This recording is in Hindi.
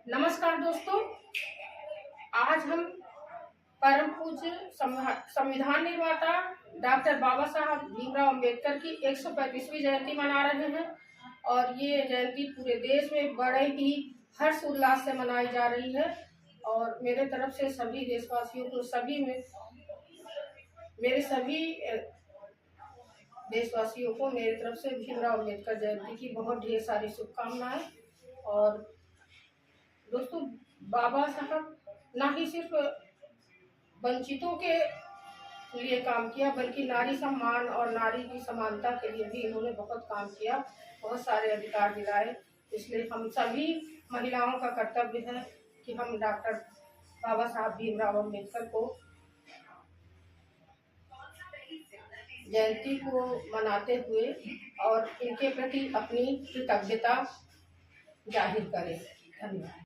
नमस्कार दोस्तों, आज हम परम पूज्य संविधान निर्माता डॉक्टर बाबा साहब भीमराव अंबेडकर की 135वीं जयंती मना रहे हैं। और ये जयंती पूरे देश में बड़े ही हर्ष उल्लास से मनाई जा रही है। और मेरे तरफ से सभी देशवासियों को मेरे तरफ से भीमराव अंबेडकर जयंती की बहुत ढेर सारी शुभकामनाएं। और दोस्तों, बाबा साहब ना ही सिर्फ वंचितों के लिए काम किया, बल्कि नारी सम्मान और नारी की समानता के लिए भी इन्होंने बहुत काम किया, बहुत सारे अधिकार दिलाए। इसलिए हम सभी महिलाओं का कर्तव्य है कि हम डॉक्टर बाबा साहब भीमराव अम्बेडकर को जयंती को मनाते हुए और इनके प्रति अपनी कृतज्ञता जाहिर करें। धन्यवाद।